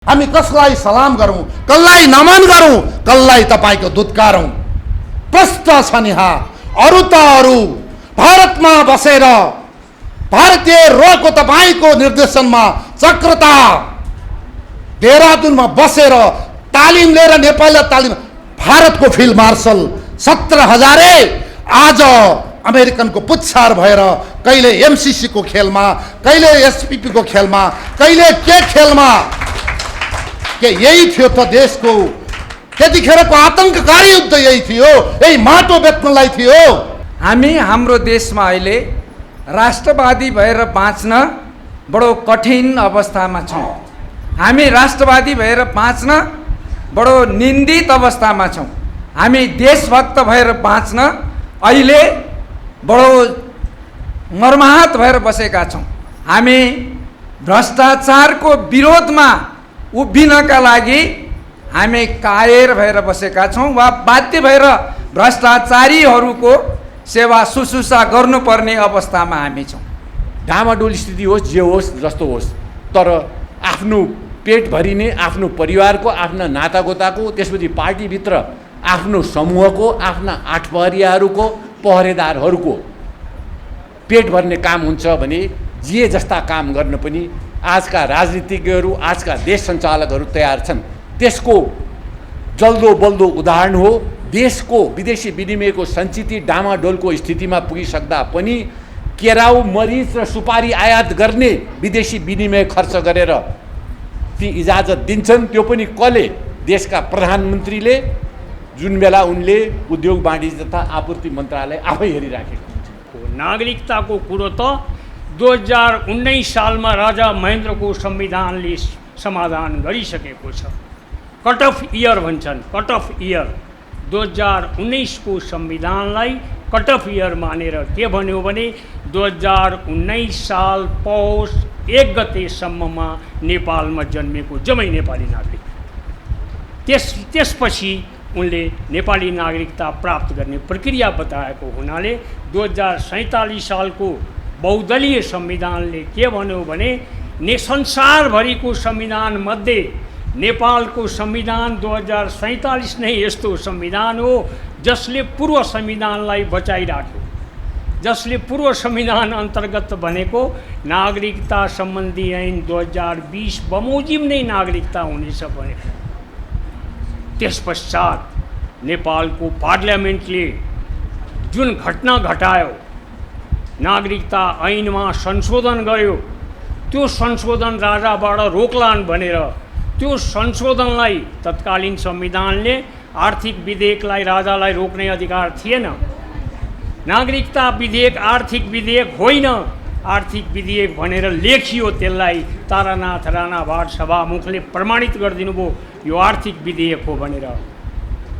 हामी कसलाई सलाम गरौं, कसलाई नमन गरौं, कसलाई तपाईको दुत्कारौं? प्रश्न छ नि अरु त अरु भारतमा बसेर भारतीय रोको तपाईको निर्देशनमा चक्रता देहरादूनमा बसेर तालिम लिएर नेपालले तालिम भारतको फिल्ड मार्शल 17,000 आज अमेरिकनको पुच्छार भएर कहिले एमसीसी को खेलमा, कहिले एसपीपी को खेलमा, कहिले के खेलमा के यही थियो त देशको त्यतिखेरको आतंककारी युद्ध यही थियो, यही माटो बेच्नलाई थियो। हामी हाम्रो देशमा अहिले राष्ट्रवादी भएर बाँच्न बडो कठिन अवस्थामा छौं। हामी राष्ट्रवादी भएर बाँच्न बडो निन्दित अवस्थामा छौं। हामी देशभक्त भएर बाँच्न अहिले बडो मर्माहत भएर बसेका छौं। हामी भ्रष्टाचारको विरोधमा उभिनका लागि हामी कायर भएर बसेका छौं वा बाध्य भएर भ्रष्टाचारीहरूको सेवा शुश्रूषा गर्नुपर्ने अवस्थामा हामी छौं। डामाडोल स्थिति होस् जे होस् जस्तो होस्, तर आफ्नो पेट भरिने, आफ्नो परिवारको, आफ्ना नातागोताको, त्यसपछि पार्टीभित्र आफ्नो समूहको, आफ्ना आठपहरियाहरूको, पहरेदारहरूको पेट भर्ने काम हुन्छ भने जे जस्ता काम गर्न पनि आजका राजनीतिज्ञहरू, आजका देश सञ्चालकहरू तयार छन्। त्यसको जल्दो बल्दो उदाहरण हो देशको विदेशी विनिमयको सञ्चित डामाडोलको स्थितिमा पुगिसक्दा पनि केराउ, मरिच र सुपारी आयात गर्ने विदेशी विनिमय खर्च गरेर ती इजाजत दिन्छन्। त्यो पनि कसले? देशका प्रधानमन्त्रीले, जुन बेला उनले उद्योग वाणिज्य तथा आपूर्ति मन्त्रालय आफै हेरिराखेको हुन्छ। नागरिकताको कुरो त 2019 सालमा राजा महेन्द्रको संविधानले समाधान गरिसकेको छ। कट अफ इयर भन्छन्, कट अफ इयर 2019 को संविधानलाई कट अफ इयर मानेर के भन्यो भने 2019 साल पौष 1 गतेसम्ममा नेपालमा जन्मेको जम्मै नेपाली नागरिक, त्यसपछि उनले नेपाली नागरिकता प्राप्त गर्ने प्रक्रिया बताएको हुनाले 2047 सालको बहुदलीय संविधानले के भन्यो भने संसारभरिको संविधान मध्ये नेपालको संविधान 2047 नै यस्तो संविधान हो जसले पूर्व संविधानलाई बचाइराख्यो, जसले पूर्व संविधान अन्तर्गत बनेको नागरिकता सम्बन्धी ऐन 2020 बमोजिम नै नागरिकता हुनेछ भनेको। त्यसपश्चात नेपालको पार्लियामेन्टले जुन घटना घटायो, नागरिकता ऐनमा संशोधन गर्यो, त्यो संशोधन राजाबाट रोक्लान् भनेर त्यो संशोधनलाई तत्कालीन संविधानले आर्थिक विधेयकलाई राजालाई रोक्ने अधिकार थिएन। नागरिकता विधेयक आर्थिक विधेयक होइन, आर्थिक विधेयक भनेर लेखियो, त्यसलाई तारानाथ राणाभाट सभामुखले प्रमाणित गरिदिनु भयो यो आर्थिक विधेयक हो भनेर।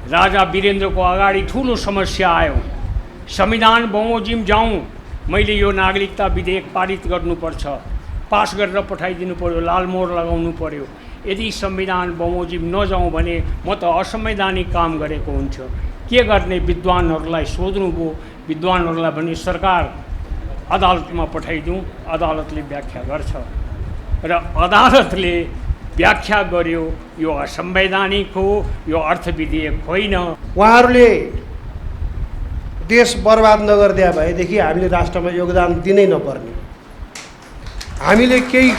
राजा वीरेन्द्रको अगाडि ठुलो समस्या आयो, संविधान बमोजिम जाउँ, मैले यो नागरिकता विधेयक पारित गर्नुपर्छ, पास गरेर पठाइदिनु पर्यो, लालमोहर लगाउनु पर्यो। यदि संविधान बमोजिम नजाउँ भने म त असंवैधानिक काम गरेको हुन्थ्यो। के गर्ने? विद्वानहरूलाई सोध्नुभयो, विद्वानहरूलाई भने सरकार अदालतमा पठाइदिउँ, अदालतले व्याख्या गर्छ र अदालतले व्याख्या गर्यो यो असंवैधानिक हो, यो अर्थ विधेयक होइन। उहाँहरूले देश बर्बाद नगरिदिया भएदेखि हामीले राष्ट्रमा योगदान दिनै नपर्ने। हामीले केही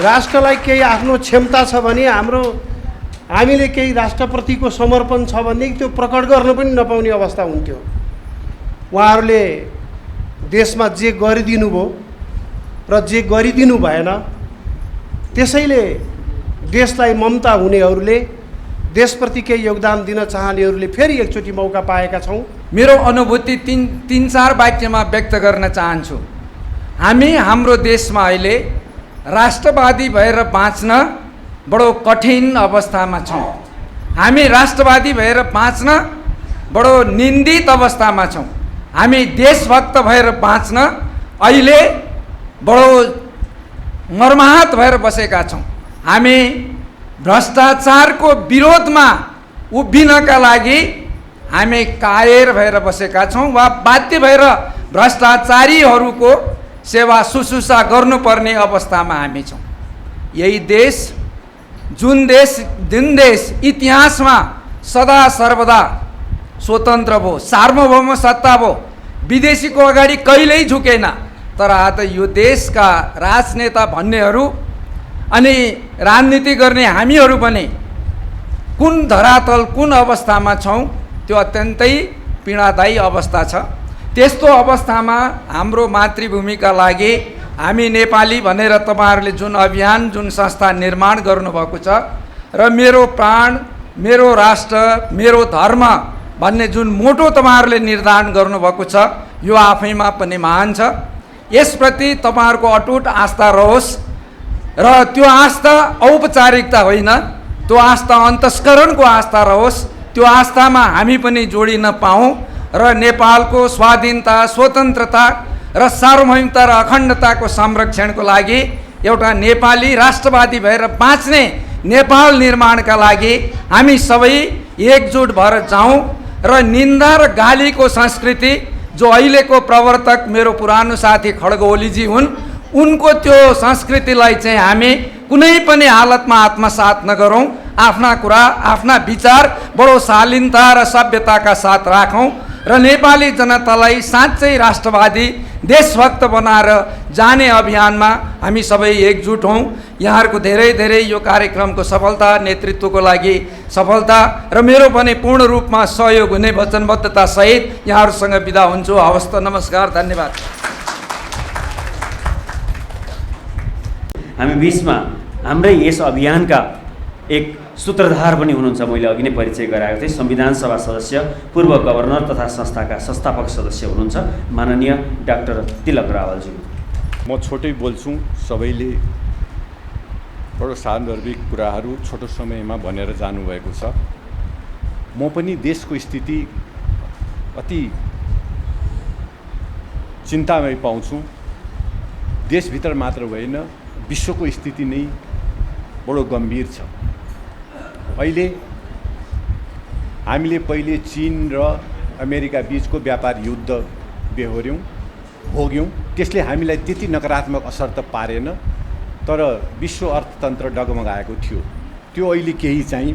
राष्ट्रलाई केही आफ्नो क्षमता छ भने, हामीले केही राष्ट्रप्रतिको समर्पण छ भने त्यो प्रकट गर्न पनि नपाउने अवस्था हुन्थ्यो। उहाँहरूले देशमा जे गरिदिनु भयो र जे गरिदिनु भएन, त्यसैले देशलाई ममता हुनेहरूले, देशप्रति केही योगदान दिन चाहनेहरूले फेरि एकचोटि मौका पाएका छौँ। मेरो अनुभूति तीन चार वाक्यमा व्यक्त गर्न चाहन्छु। हामी हाम्रो देशमा अहिले राष्ट्रवादी भएर बाँच्न बडो कठिन अवस्थामा छौं। हामी राष्ट्रवादी भएर बाँच्न बडो निन्दित अवस्थामा छौं। हामी देशभक्त भएर बाँच्न अहिले बडो मर्माहत भएर बसेका छौं। हामी भ्रष्टाचारको विरोधमा उभिनका लागि हामी कायर भएर बसेका छौं वा बाध्य भएर भ्रष्टाचारीहरूको सेवा शुश्रूषा गर्नुपर्ने अवस्थामा हामी छौं। यही देश जुन देश इतिहासमा सदा सर्वदा स्वतन्त्र भयो, सार्वभौम सत्ता भयो, विदेशीको अगाडि कहिल्यै झुकेन। तर आज यो देशका राजनेता भन्नेहरू अनि राजनीति गर्ने हामीहरू पनि कुन धरातल कुन अवस्थामा छौँ त्यो अत्यन्तै पीडादायी अवस्था छ। त्यस्तो अवस्थामा हाम्रो मातृभूमिका लागि हामी नेपाली भनेर तपाईँहरूले जुन अभियान जुन संस्था निर्माण गर्नुभएको छ र मेरो प्राण मेरो राष्ट्र मेरो धर्म भन्ने जुन मोटो तपाईँहरूले निर्धारण गर्नुभएको छ यो आफैमा पनि महान छ। यसप्रति तपाईँहरूको अटुट आस्था रहोस् र त्यो आस्था औपचारिकता होइन, त्यो आस्था अन्तस्करणको आस्था रहोस्। त्यो आस्थामा हामी पनि जोडिन पाऊँ र नेपालको स्वाधीनता स्वतन्त्रता र सार्वभौमिकता र अखण्डताको संरक्षणको लागि एउटा नेपाली राष्ट्रवादी भएर बाँच्ने नेपाल निर्माणका लागि हामी सबै एकजुट भएर जाउँ र निन्दा र गालीको संस्कृति जो अहिलेको प्रवर्तक मेरो पुरानो साथी खड्ग ओलीजी हुन् उनको त्यो संस्कृतिलाई चाहिँ हामी कुनै पनि हालतमा आत्मसात नगरौँ। आफ्ना कुरा आफ्ना विचार बडो शालीनता र सभ्यताका साथ राखौँ र नेपाली जनतालाई साँच्चै राष्ट्रवादी देशभक्त बनाएर जाने अभियानमा हामी सबै एकजुट हौँ। यहाँहरूको धेरै धेरै यो कार्यक्रमको सफलता नेतृत्वको लागि सफलता र मेरो पनि पूर्ण रूपमा सहयोग हुने वचनबद्धता सहित यहाँहरूसँग बिदा हुन्छु। हवस् त, नमस्कार, धन्यवाद। हामी बिचमा हाम्रै यस अभियानका एक सूत्रधार पनि हुनुहुन्छ, मैले अघि नै परिचय गराएको थिएँ, संविधान सभा सदस्य पूर्व गभर्नर तथा संस्थाका संस्थापक सदस्य हुनुहुन्छ माननीय डाक्टर तिलक रावलजी। म छोटै बोल्छु, सबैले बडो सान्दर्भिक कुराहरू छोटो समयमा भनेर जानुभएको छ। म पनि देशको स्थिति अति चिन्तामय पाउँछु। देशभित्र मात्र होइन, विश्वको स्थिति नै बडो गम्भीर छ। अहिले हामीले पहिले चीन र अमेरिका बीचको व्यापार युद्ध बेहोर्यौँ भोग्यौँ। त्यसले हामीलाई त्यति नकारात्मक असर त पारेन, तर विश्व अर्थतन्त्र डगमगाएको थियो। त्यो अहिले केही चाहिँ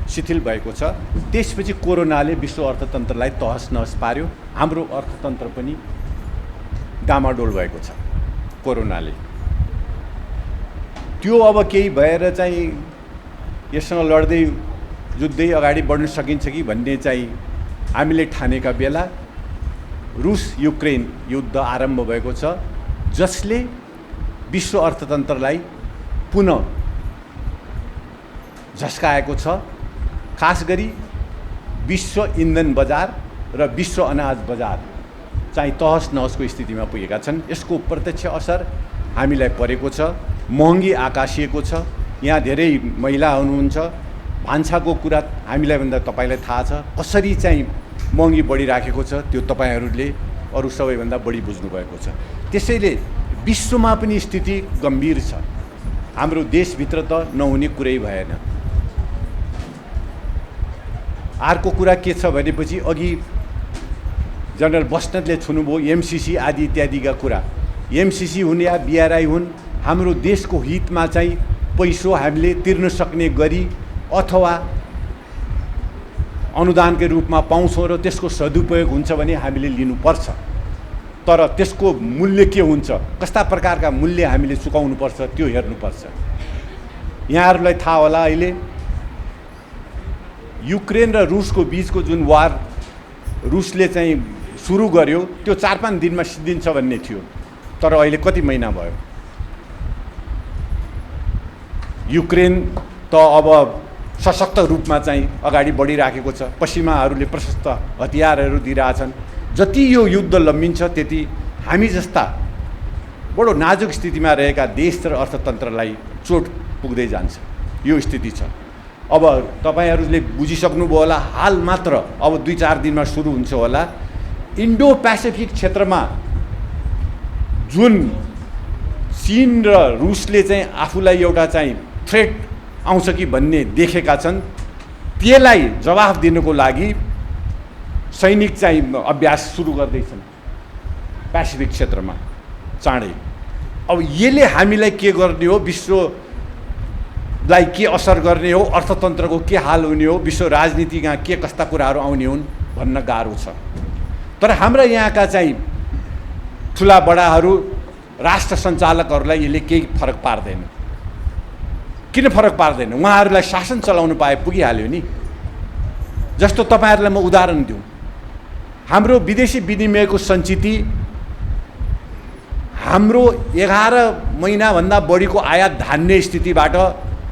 शिथिल भएको छ। त्यसपछि कोरोनाले विश्व अर्थतन्त्रलाई तहस नहस पार्यो। हाम्रो अर्थतन्त्र पनि डामाडोल भएको छ कोरोनाले। त्यो अब केही भएर चाहिँ यससँग लड्दै जुत्दै अगाडि बढ्न सकिन्छ कि भन्ने चाहिँ हामीले ठानेका बेला रुस युक्रेन युद्ध आरम्भ भएको छ, जसले विश्व अर्थतन्त्रलाई पुनः झस्काएको छ। खास गरी विश्व इन्धन बजार र विश्व अनाज बजार चाहिँ तहस नहसको स्थितिमा पुगेका छन्। यसको प्रत्यक्ष असर हामीलाई परेको छ। महँगी आकाशिएको छ। यहाँ धेरै महिला हुनुहुन्छ, भान्साको कुरा हामीलाई भन्दा तपाईँलाई थाहा छ कसरी चाहिँ महँगी बढिराखेको छ, त्यो तपाईँहरूले अरू सबैभन्दा बढी बुझ्नुभएको छ। त्यसैले विश्वमा पनि स्थिति गम्भीर छ। हाम्रो देशभित्र त नहुने कुरै भएन। अर्को कुरा के छ भनेपछि अघि जनरल बस्नेतले छुनुभयो एमसिसी आदि इत्यादिका कुरा। एमसिसी हुन् या बिआरआई हुन्, हाम्रो देशको हितमा चाहिँ पैसो हामीले तिर्न सक्ने गरी अथवा अनुदानकै रूपमा पाउँछौँ र त्यसको सदुपयोग हुन्छ भने हामीले लिनुपर्छ। तर त्यसको मूल्य के हुन्छ, कस्ता प्रकारका मूल्य हामीले चुकाउनुपर्छ त्यो हेर्नुपर्छ। यहाँहरूलाई थाहा होला अहिले युक्रेन र रुसको बीचको जुन वार रुसले चाहिँ सुरु गर्यो त्यो 4-5 दिनमा सिद्धिन्छ भन्ने थियो, तर अहिले कति महिना भयो। युक्रेन त अब सशक्त रूपमा चाहिँ अगाडि बढिराखेको छ। पश्चिमाहरूले प्रशस्त हतियारहरू दिइरहेछन्। जति यो युद्ध लम्बिन्छ त्यति हामी जस्ता बडो नाजुक स्थितिमा रहेका देश र अर्थतन्त्रलाई चोट पुग्दै जान्छ। यो स्थिति छ। अब तपाईँहरूले बुझिसक्नुभयो होला, हाल मात्र अब 2-4 दिनमा सुरु हुन्छ होला, इन्डो पेसिफिक क्षेत्रमा जुन चीन र रुसले चाहिँ आफूलाई एउटा चाहिँ थ्रेट आउँछ कि भन्ने देखेका छन्, त्यसलाई जवाफ दिनको लागि सैनिक चाहिँ अभ्यास सुरु गर्दैछन् पेसिफिक क्षेत्रमा चाँडै। अब यसले हामीलाई के गर्ने हो, विश्व लाई के असर गर्ने हो, अर्थतन्त्रको के हाल हुने हो, विश्व राजनीतिमा के कस्ता कुराहरू आउने हुन् भन्न गाह्रो छ। तर हाम्रा यहाँका चाहिँ ठुला बडाहरू, राष्ट्र सञ्चालकहरूलाई यसले केही फरक पार्दैन। किन फरक पार्दैन? उहाँहरूलाई शासन चलाउनु पाए पुगिहाल्यो नि। जस्तो तपाईँहरूलाई म उदाहरण दिउँ, हाम्रो विदेशी विनिमयको सञ्चिति हाम्रो 11 महिनाभन्दा बढीको आयात धान्ने स्थितिबाट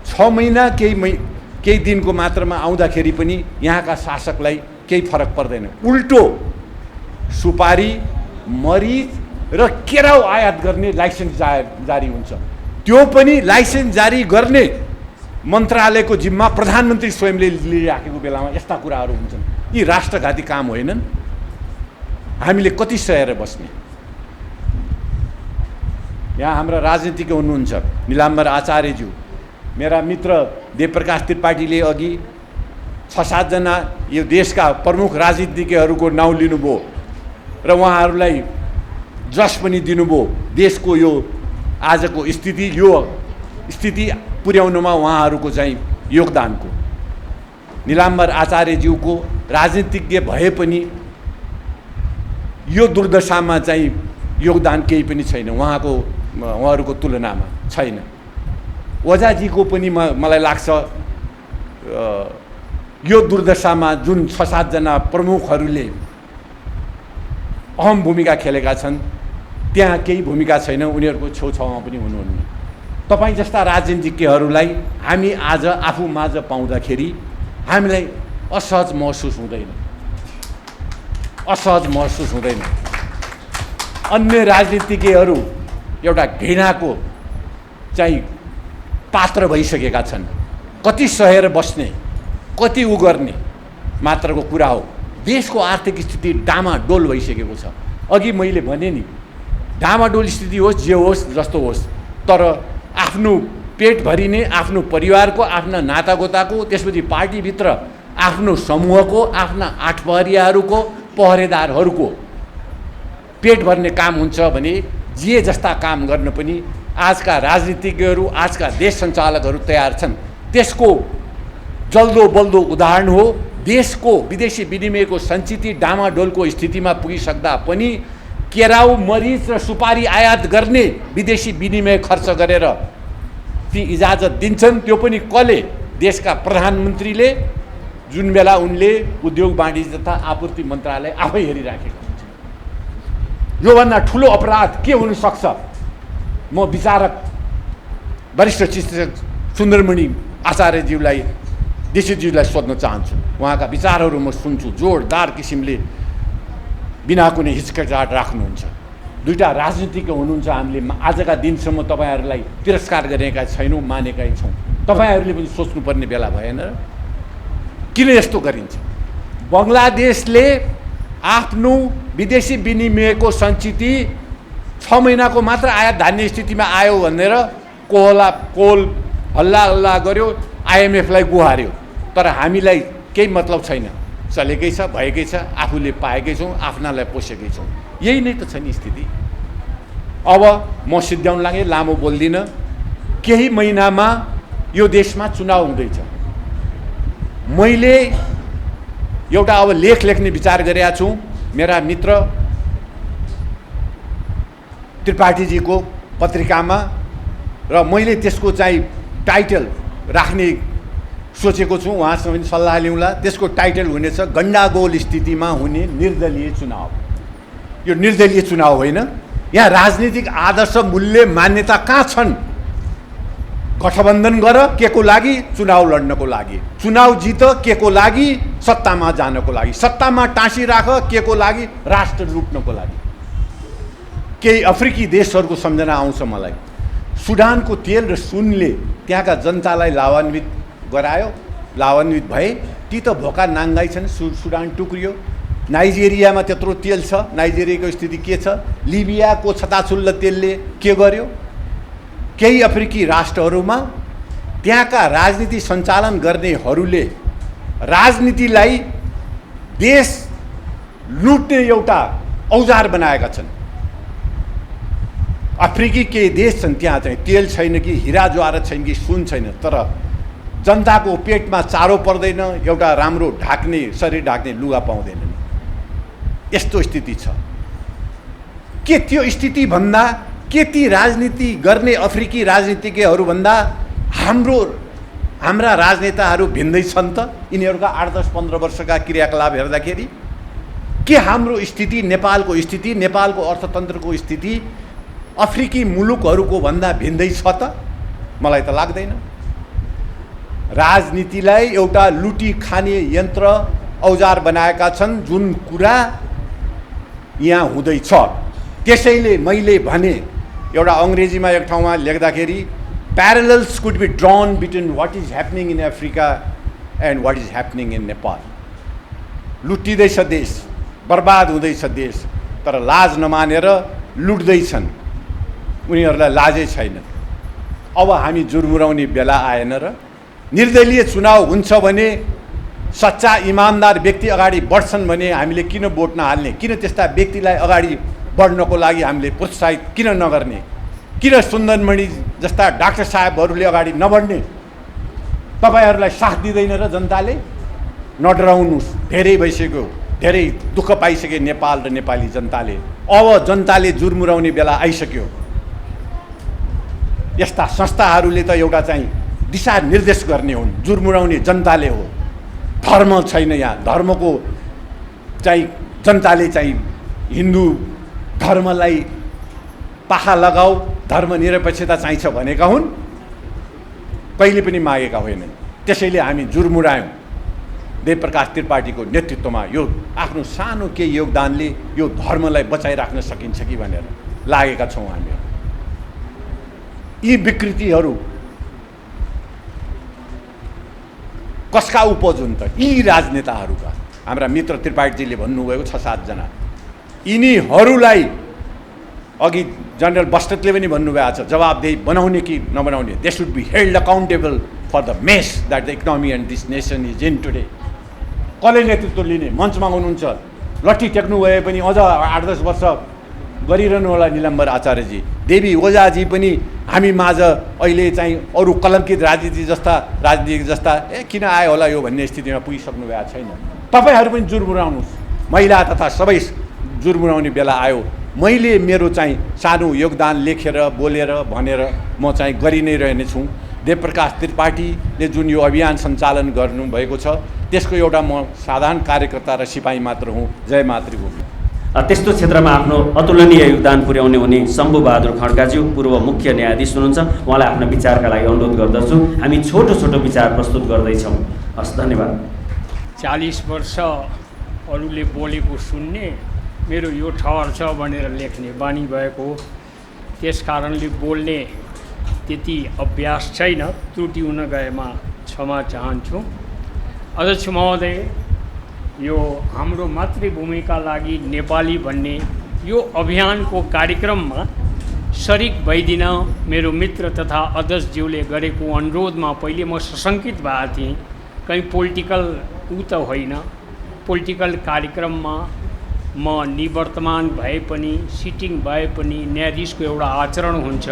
6 महिना केही दिनको मात्रामा आउँदाखेरि पनि यहाँका शासकलाई केही फरक पर्दैन। उल्टो सुपारी, मरिच र केराउ आयात गर्ने लाइसेन्स जारी हुन्छ। त्यो पनि लाइसेन्स जारी गर्ने मन्त्रालयको जिम्मा प्रधानमन्त्री स्वयंले लिइराखेको बेलामा यस्ता कुराहरू हुन्छन्। यी राष्ट्रघाती काम होइनन्? हामीले कति सहेर बस्ने? यहाँ हाम्रा राजनीतिज्ञ हुनुहुन्छ, निलाम्बर आचार्यज्यू, मेरा मित्र देवप्रकाश त्रिपाठीले अघि 6-7 जना यो देशका प्रमुख राजनीतिज्ञहरूको नाउँ लिनुभयो र उहाँहरूलाई जस पनि दिनुभयो देशको यो आजको स्थिति पुर्याउनमा उहाँहरूको चाहिँ योगदानको। निलाम्बर आचार्यज्यूको राजनीतिज्ञ भए पनि यो दुर्दशामा चाहिँ योगदान केही पनि छैन, उहाँहरूको तुलनामा छैन। ओझाजीको पनि मलाई लाग्छ यो दुर्दशामा जुन 6-7 जना प्रमुखहरूले अहम भूमिका खेलेका छन् त्यहाँ केही भूमिका छैन, उनीहरूको छेउछाउमा पनि हुनुहुन्न। तपाईँ जस्ता राजनीतिज्ञहरूलाई हामी आज आफू माझ पाउँदाखेरि हामीलाई असहज महसुस हुँदैन। अन्य राजनीतिज्ञहरू एउटा घृणाको चाहिँ पात्र भइसकेका छन्। कति सहेर बस्ने, कति उ गर्ने मात्रको कुरा हो। देशको आर्थिक स्थिति डामाडोल भइसकेको छ। अघि मैले भने नि, डामाडोल स्थिति होस् जे होस् जस्तो होस्, तर आफ्नो पेट भरिने, आफ्नो परिवारको, आफ्ना नातागोताको, त्यसपछि पार्टीभित्र आफ्नो समूहको, आफ्ना आठपहरियाहरूको, पहरेदारहरूको पेट भर्ने काम हुन्छ भने जे जस्ता काम गर्न पनि आजका राजनीतिज्ञहरू, आजका देश सञ्चालकहरू तयार छन्। त्यसको जल्दो बल्दो उदाहरण हो देशको विदेशी विनिमयको सञ्चिति डामाडोलको स्थितिमा पुगिसक्दा पनि केराउ, मरिच र सुपारी आयात गर्ने विदेशी विनिमय खर्च गरेर ती इजाजत दिन्छन्। त्यो पनि कसले? देशका प्रधानमन्त्रीले, जुन बेला उनले उद्योग वाणिज्य तथा आपूर्ति मन्त्रालय आफै हेरिराखेको हुन्छ। योभन्दा ठुलो अपराध के हुन सक्छ? म विचारक वरिष्ठ चिकित्सक सुन्दरमणि आचार्यज्यूलाई, दीक्षितज्यूलाई सोध्न चाहन्छु। उहाँका विचारहरू म सुन्छु, जोडदार किसिमले बिना कुनै हिचकिचाहट राख्नुहुन्छ। दुईटा राजनीतिज्ञ हुनुहुन्छ, हामीले आजका दिनसम्म तपाईँहरूलाई तिरस्कार गरेका छैनौँ, मानेकै छौँ। तपाईँहरूले पनि सोच्नुपर्ने बेला भएन र? किन यस्तो गरिन्छ? बङ्गलादेशले आफ्नो विदेशी विनिमयको सञ्चिति 6 महिनाको मात्र आयात धान्ने स्थितिमा आयो भनेर कोल हल्ला गर्यो, IMF-लाई गुहार्यो। तर हामीलाई केही मतलब छैन, चलेकै छ, भएकै छ, आफूले पाएकै छौँ, आफ्नालाई पोसेकै छौँ। यही नै त छ नि स्थिति। अब म सिद्ध्याउन लागेँ, लामो बोल्दिनँ। केही महिनामा यो देशमा चुनाव हुँदैछ। मैले एउटा अब लेख लेख्ने विचार गरेका छु मेरा मित्र त्रिपाठीजीको पत्रिकामा, र मैले त्यसको चाहिँ टाइटल राख्ने सोचेको छु। उहाँसँग पनि सल्लाह लिउँला। त्यसको टाइटल हुनेछ गण्डागोल स्थितिमा हुने निर्दलीय चुनाव। यो निर्दलीय चुनाव होइन, यहाँ राजनीतिक आदर्श, मूल्य, मान्यता कहाँ छन्? गठबन्धन गर के को लागि? चुनाव लड्नको लागि। चुनाव जित के को लागि? सत्तामा जानको लागि। सत्तामा टाँसी राख के को लागि? राष्ट्र लुट्नको लागि। केही अफ्रिकी देशहरूको सम्झना आउँछ मलाई। सुडानको तेल र सुनले त्यहाँका जनतालाई लाभान्वित भए। ती त भोका नाङ्गाई छन्, सुडान टुक्रियो। नाइजेरियामा त्यत्रो तेल छ, नाइजेरियाको स्थिति के छ? लिबियाको छताछुल्ल तेलले के गर्यो? केही अफ्रिकी राष्ट्रहरूमा त्यहाँका राजनीति सञ्चालन गर्नेहरूले राजनीतिलाई देश लुट्ने एउटा औजार बनाएका छन्। अफ्रिकी केही देश छन् त्यहाँ चाहिँ तेल छैन कि हिरा ज्वार छैन कि सुन छैन, तर जनताको पेटमा चारो पर्दैन, एउटा राम्रो ढाक्ने शरीर ढाक्ने लुगा पाउँदैनन्। यस्तो स्थिति छ। के त्यो स्थितिभन्दा के ती राजनीति गर्ने अफ्रिकी राजनीतिज्ञहरूभन्दा हाम्रा राजनेताहरू भिन्दै छन् त? यिनीहरूका 8, 10, 15 वर्षका क्रियाकलाप हेर्दाखेरि के हाम्रो स्थिति, नेपालको स्थिति, नेपालको अर्थतन्त्रको स्थिति अफ्रिकी मुलुकहरूको भन्दा भिन्दै छ त? मलाई त लाग्दैन। राजनीतिलाई एउटा लुटी खाने यन्त्र औजार बनाएका छन्, जुन कुरा यहाँ हुँदैछ। त्यसैले मैले भने, एउटा अङ्ग्रेजीमा एक ठाउँमा लेख्दाखेरि parallels could be drawn between what is happening in Africa and what is happening in Nepal. लुटिँदैछ देश, बर्बाद हुँदैछ देश, तर लाज नमानेर लुट्दैछन्। उनीहरूलाई लाजै छैन। अब हामी जुर्मुराउने बेला आएन र? निर्दलीय चुनाव हुन्छ भने, सच्चा इमान्दार व्यक्ति अगाडि बढ्छन् भने हामीले किन भोट नहाल्ने? किन त्यस्ता व्यक्तिलाई अगाडि बढ्नको लागि हामीले प्रोत्साहित किन नगर्ने? किन सुन्दरमणि जस्ता डाक्टर साहेबहरूले अगाडि नबढ्ने? तपाईँहरूलाई साथ दिँदैन र जनताले? नडराउनुहोस्, धेरै भइसक्यो, धेरै दुःख पाइसके नेपाल र नेपाली जनताले। अब जनताले जुर्मुराउने बेला आइसक्यो। यस्ता संस्थाहरूले त एउटा चाहिँ दिशानिर्देश गर्ने हुन्, जुर्मुराउने जनताले हो। धर्म छैन यहाँ। धर्मको चाहिँ जनताले चाहिँ हिन्दू धर्मलाई पाखा लगाऊ, धर्मनिरपेक्षता चाहिन्छ भनेका हुन्, कहिले पनि मागेका होइनन्। त्यसैले हामी जुर्मुरायौँ। देवप्रकाश त्रिपाठीको नेतृत्वमा यो आफ्नो सानो केही योगदानले यो धर्मलाई बचाइराख्न सकिन्छ कि भनेर लागेका छौँ हामी। यी विकृतिहरू कसका उपज हुन् त? यी राजनेताहरूका। हाम्रा मित्र त्रिपाठीजीले भन्नुभएको 6-7 जना, यिनीहरूलाई अघि जनरल बस्टेटले पनि भन्नुभएको छ, जवाबदेही बनाउने कि नबनाउने। They should be held accountable for the mess that the economy and this nation is in today. कसले नेतृत्व लिने? मञ्चमा हुनुहुन्छ, लट्ठी टेक्नु भए पनि अझ 8-10 वर्ष गरिरहनु होला निलम्बर आचार्यजी। देवी ओझाजी पनि हामी माझ अहिले चाहिँ अरू कलङ्कित राजनीति जस्ता किन आयो होला यो भन्ने स्थितिमा पुगिसक्नु भएको छैन। तपाईँहरू पनि जुर्मुराउनुहोस्, महिला तथा सबै जुर्मुराउने बेला आयो। मैले मेरो चाहिँ सानो योगदान लेखेर बोलेर भनेर म चाहिँ गरि नै रहनेछु। देवप्रकाश त्रिपाठीले जुन यो अभियान सञ्चालन गर्नुभएको छ त्यसको एउटा म साधारण कार्यकर्ता र सिपाही मात्र हुँ। जय मातृभूमि। त्यस्तो क्षेत्रमा आफ्नो अतुलनीय योगदान पुर्याउने हुने शम्भु बहादुर खड्काज्यू पूर्व मुख्य न्यायाधीश हुनुहुन्छ। उहाँलाई आफ्नो विचारका लागि अनुरोध गर्दछु। हामी छोटो छोटो विचार प्रस्तुत गर्दैछौँ। हस्, धन्यवाद। 40 वर्ष अरूले बोलेको सुन्ने, मेरो यो ठहर छ भनेर लेख्ने बानी भएको, त्यस कारणले बोल्ने त्यति अभ्यास छैन। त्रुटि हुन गएमा क्षमा चाहन्छु। अध्यक्ष महोदय, यो हाम्रो मातृभूमिका लागि नेपाली भन्ने यो अभियानको कार्यक्रममा सरिक भइदिन मेरो मित्र तथा अध्यक्षज्यूले गरेको अनुरोधमा पहिले म सशङ्कित भएको थिएँ। कहीँ पोलिटिकल त होइन, पोलिटिकल कार्यक्रममा म निवर्तमान भए पनि, सिटिङ भए पनि न्यायाधीशको एउटा आचरण हुन्छ।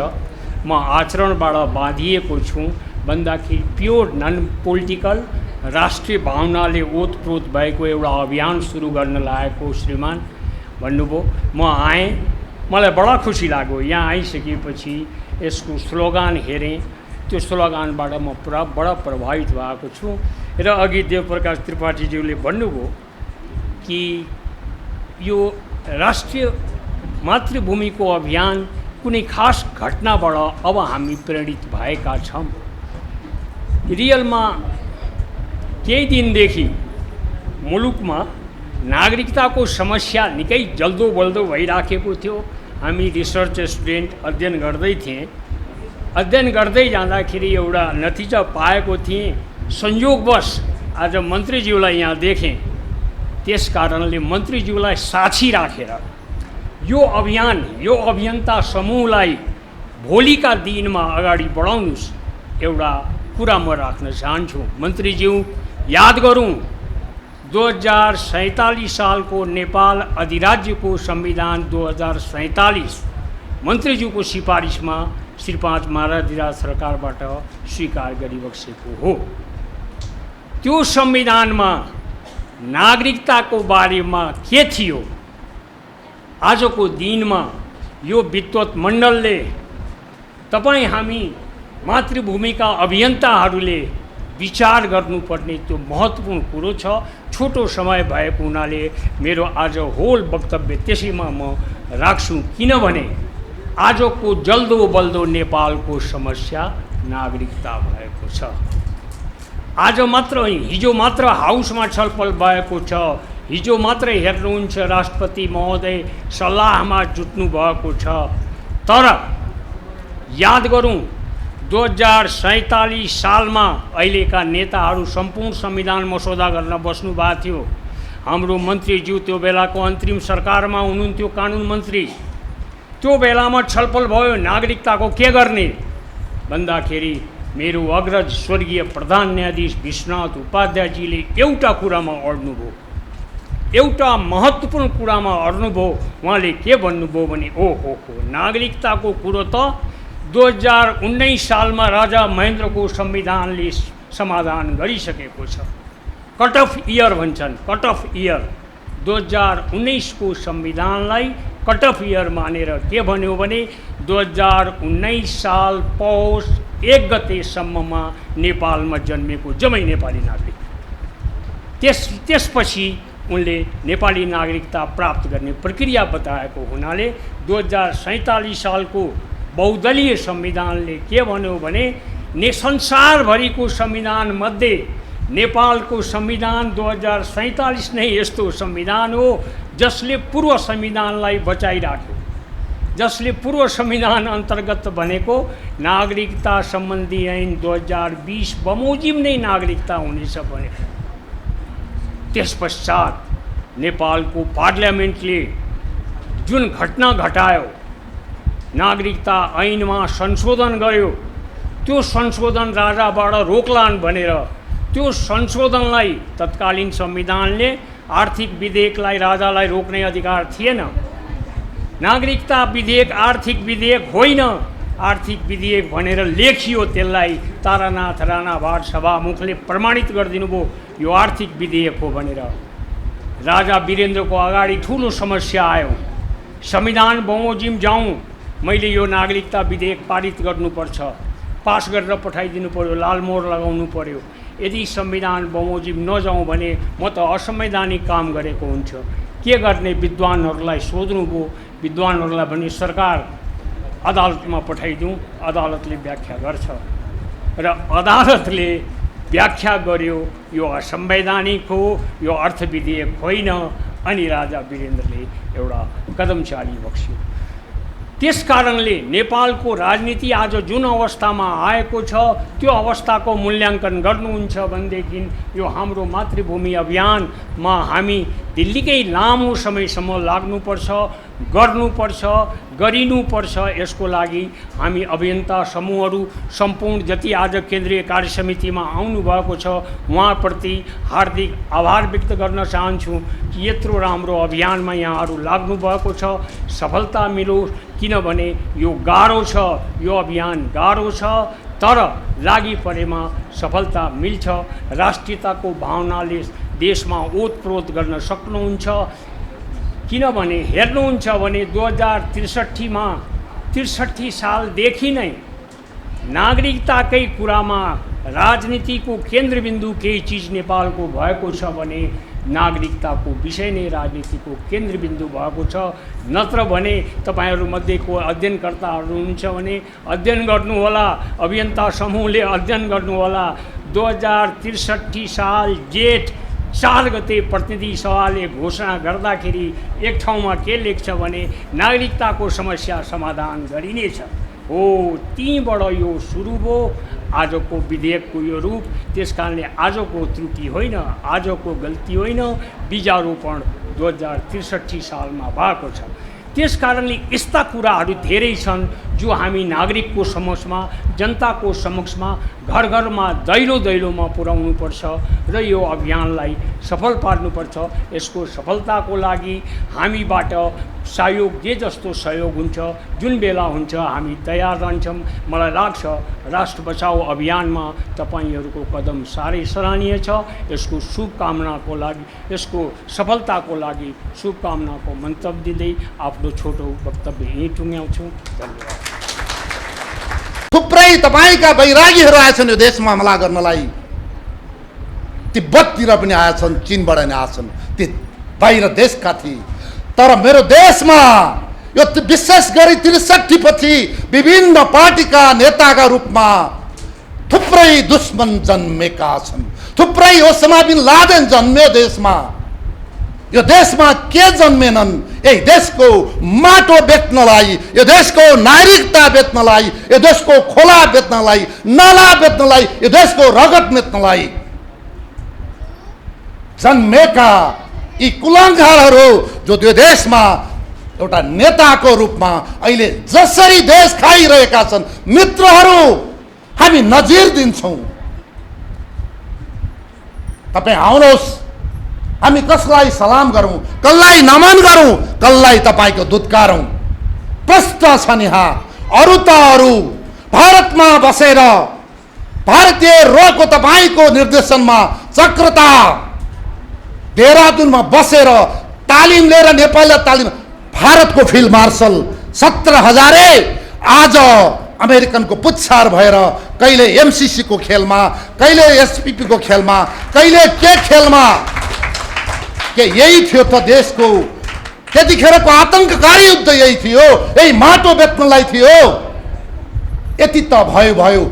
म आचरणबाट बाँधिएको छु भन्दाखेरि प्योर नन पोलिटिकल राष्ट्रिय भावनाले ओतप्रोत भएको एउटा अभियान सुरु गर्न लागेको श्रीमान भन्नुभयो। म आएँ, मलाई बडा खुसी लाग्यो। यहाँ आइसकेपछि यसको स्लोगान हेरेँ, त्यो स्लोगानबाट म बडा प्रभावित भएको छु। र अघि देवप्रकाश त्रिपाठीज्यूले भन्नुभयो कि यो राष्ट्रिय मातृभूमिको अभियान कुनै खास घटनाबाट अब हामी प्रेरित भएका छौँ। रियलमा केही दिनदेखि मुलुकमा नागरिकताको समस्या निकै जल्दो बल्दो भइराखेको थियो। हामी रिसर्च स्टुडेन्ट अध्ययन गर्दै थिएँ। अध्ययन गर्दै जाँदाखेरि एउटा नतिजा पाएको थिएँ। संयोगवश आज मन्त्रीज्यूलाई यहाँ देखेँ, त्यस कारणले मन्त्रीज्यूलाई साक्षी राखेर यो अभियान, यो अभियन्ता समूहलाई भोलिका दिनमा अगाडि बढाउनुहोस् एउटा कुरा म राख्न चाहन्छु। मन्त्रीज्यू, याद गरौँ 2047 सालको नेपाल अधिराज्यको संविधान 2047 मन्त्रीज्यूको सिफारिसमा श्री 5 महाराज सरकारबाट स्वीकार गरिबक्सेको हो। त्यो संविधानमा नागरिकताको बारेमा के थियो? आजको दिनमा यो विद्वत मण्डलले, तपाईँ हामी मातृभूमिका अभियन्ताहरूले विचार गर्नुपर्ने त्यो महत्त्वपूर्ण कुरो छ। छोटो समय भएको हुनाले मेरो आज होल वक्तव्य त्यसैमा म राख्छु, किनभने आजको जल्दो बल्दो नेपालको समस्या नागरिकता भएको छ। आज मात्र, हिजो मात्र हाउसमा छलफल भएको छ, हिजो मात्रै हेर्नुहुन्छ राष्ट्रपति महोदय सल्लाहमा जुट्नु भएको छ। तर याद गरौँ 2047 सालमा अहिलेका नेताहरू सम्पूर्ण संविधान मसौदा गर्न बस्नु भएको थियो। हाम्रो मन्त्रीज्यू त्यो बेलाको अन्तरिम सरकारमा हुनुहुन्थ्यो, कानुन मन्त्री। त्यो बेलामा छलफल भयो नागरिकताको के गर्ने भन्दाखेरि मेरो अग्रज स्वर्गीय प्रधान न्यायाधीश विश्वनाथ उपाध्यायजीले एउटा कुरामा अड्नुभयो, एउटा महत्त्वपूर्ण कुरामा अड्नुभयो। उहाँले के भन्नुभयो भने ओहो नागरिकताको कुरो त 2019 सालमा राजा महेन्द्रको संविधानले समाधान गरिसकेको छ। कट अफ इयर भन्छन्, कट अफ इयर 2019 को संविधानलाई कट अफ इयर मानेर के भन्यो भने 2019 साल पौष 1 गतेसम्ममा नेपालमा जन्मेको जम्मै नेपाली नागरिक, त्यसपछि उनले नेपाली नागरिकता प्राप्त गर्ने प्रक्रिया बताएको हुनाले 2047 सालको बहुदलीय संविधानले के भन्यो भने संसारभरिको संविधान मध्ये नेपालको संविधान 2047 नै यस्तो संविधान हो जसले पूर्व संविधानलाई बचाइराख्यो, जसले पूर्व संविधान अन्तर्गत भनेको नागरिकता सम्बन्धी ऐन 2020 बमोजिम नै नागरिकता हुनेछ भनेको। त्यसपश्चात नेपालको पार्लियामेन्टले जुन घटना घटायो, नागरिकता ऐनमा संशोधन गर्यो, त्यो संशोधन राजाबाट रोक्लान् भनेर त्यो संशोधनलाई तत्कालीन संविधानले आर्थिक विधेयकलाई राजालाई रोक्ने अधिकार थिएन। नागरिकता विधेयक आर्थिक विधेयक होइन, आर्थिक विधेयक भनेर लेखियो, त्यसलाई तारानाथ राणाभाट सभामुखले प्रमाणित गरिदिनु भयो यो आर्थिक विधेयक हो भनेर। राजा वीरेन्द्रको अगाडि ठुलो समस्या आयो, संविधान बमोजिम जाउँ, मैले यो नागरिकता विधेयक पारित गर्नुपर्छ, पास गरेर पठाइदिनु पर्यो, लालमोहर लगाउनु पर्यो। यदि संविधान बमोजिम नजाउँ भने म त असंवैधानिक काम गरेको हुन्छ। के गर्ने विद्वानहरूलाई सोध्नुभयो, विद्वानहरूलाई भने सरकार अदालतमा पठाइदिउँ, अदालतले व्याख्या गर्छ र अदालतले व्याख्या गर्यो यो असंवैधानिक हो, यो अर्थ विधेयक होइन, अनि राजा वीरेन्द्रले एउटा कदम चालिबक्स्यो। त्यसकारणले नेपालको राजनीति आज जुन अवस्थामा आएको छ त्यो अवस्थाको मूल्याङ्कन गर्नुहुन्छ भनेदेखि यो हाम्रो मातृभूमि अभियानमा हामी दिल्लीकै लामो समयसम्म लाग्नुपर्छ, गर्नुपर्छ, गरिनुपर्छ। यसको लागि हामी अभियन्ता समूहहरू सम्पूर्ण जति आज केन्द्रीय कार्य समितिमा आउनुभएको छ उहाँप्रति हार्दिक आभार व्यक्त गर्न चाहन्छु कि यत्रो राम्रो अभियानमा यहाँहरू लाग्नुभएको छ। सफलता मिलोस्, किनभने यो गाह्रो छ, यो अभियान गाह्रो छ, तर लागि परेमा सफलता मिल्छ। राष्ट्रियताको भावनाले देशमा ओतप्रोत गर्न सक्नुहुन्छ, किनभने हेर्नुहुन्छ भने 2063 मा 63 सालदेखि नै नागरिकताकै कुरामा राजनीतिको केन्द्रबिन्दु केही चिज नेपालको भएको छ भने नागरिकताको विषय नै राजनीतिको केन्द्रबिन्दु भएको छ। नत्र भने तपाईँहरूमध्येको अध्ययनकर्ताहरू हुनुहुन्छ भने अध्ययन गर्नुहोला, अभियन्ता समूहले अध्ययन गर्नुहोला। 2063 साल जेठ 4 गते प्रतिनिधि सभाले घोषणा गर्दाखेरि एक ठाउँमा के लेख्छ भने नागरिकताको समस्या समाधान गरिनेछ। हो, त्यहीँबाट यो सुरु भयो आजको विधेयकको यो रूप। त्यसकारणले आजको त्रुटि होइन, आजको गल्ती होइन, बीजारोपण 2063 सालमा भएको छ। त्यसकारणले यस्ता कुराहरू धेरै छन् जो हामी नागरिकको समक्षमा, जनताको समक्षमा, घर घरमा, दैलो दैलोमा पुर्याउनुपर्छ र यो अभियानलाई सफल पार्नुपर्छ। यसको सफलताको लागि हामीबाट सहयोग जे जस्तो सहयोग हुन्छ जुन बेला हुन्छ हामी तयार रहन्छौँ। मलाई लाग्छ राष्ट्र बचाओ अभियानमा तपाईँहरूको कदम साह्रै सराहनीय छ। यसको शुभकामनाको लागि, यसको सफलताको लागि शुभकामनाको मन्तव्य दिँदै आफ्नो छोटो वक्तव्य यहीँ टुङ्ग्याउँछु। धन्यवाद। थुप्रै तपाईँका वैरागीहरू आएछन् यो देशमा हमला गर्नलाई। तिब्बततिर पनि आएछन्, चीनबाट नि आएछन्, ती बाहिर देशका थिए। तर मेरो देशमा यो विशेष गरी 63 पछि विभिन्न पार्टीका नेताका रूपमा थुप्रै दुश्मन जन्मेका छन्। थुप्रै ओसामा बिन लादेन जन्मे देशमा। यो देशमा के जन्मेनन्? यही देशको माटो बेच्नलाई, यो देशको नागरिकता बेच्नलाई, यो देशको खोला बेच्नलाई, नाला बेच्नलाई, यो देशको रगत बेच्नलाई जन्मेका यी कुलङ्गारहरू जो त्यो देशमा एउटा नेताको रूपमा अहिले जसरी देश खाइरहेका छन्, मित्रहरू हामी नजिर दिन्छौँ। तपाईँ आउनुहोस्, हामी कसलाई सलाम गरौँ, कसलाई नमन गरौँ, कसलाई तपाईँको दुत्कारौँ? प्रश्न छन् यहाँ। अरू त अरू भारतमा बसेर भारतीय रोको तपाईँको निर्देशनमा चक्रता देहरादूनमा बसेर तालिम लिएर नेपाललाई तालिम, भारतको फिल्ड मार्शल 17,000 आज अमेरिकनको पुच्छार भएर कहिले एमसीसी को खेलमा, कहिले एसपीपी को खेलमा, कहिले के खेलमा। के यही थियो त देशको त्यतिखेरको आतंककारी युद्ध? यही थियो, यही माटो बेच्नलाई थियो। यति त भयो।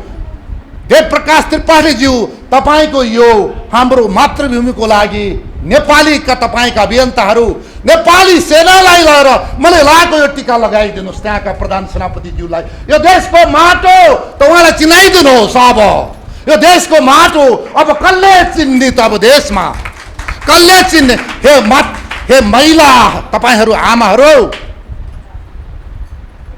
देवप्रकाश त्रिपाठीज्यू, तपाईँको यो हाम्रो मातृभूमिको लागि नेपालीका तपाईँका अभियन्ताहरू नेपाली सेनालाई लिएर मलाई लागेको यो टिका लगाइदिनुहोस् त्यहाँका प्रधान सेनापतिज्यूलाई। यो देशको माटो त उहाँलाई चिनाइदिनुहोस्। अब यो देशको माटो अब कसले चिन्ने त? अब देशमा कसले चिन्ने? हे महिला, तपाईँहरू आमाहरू,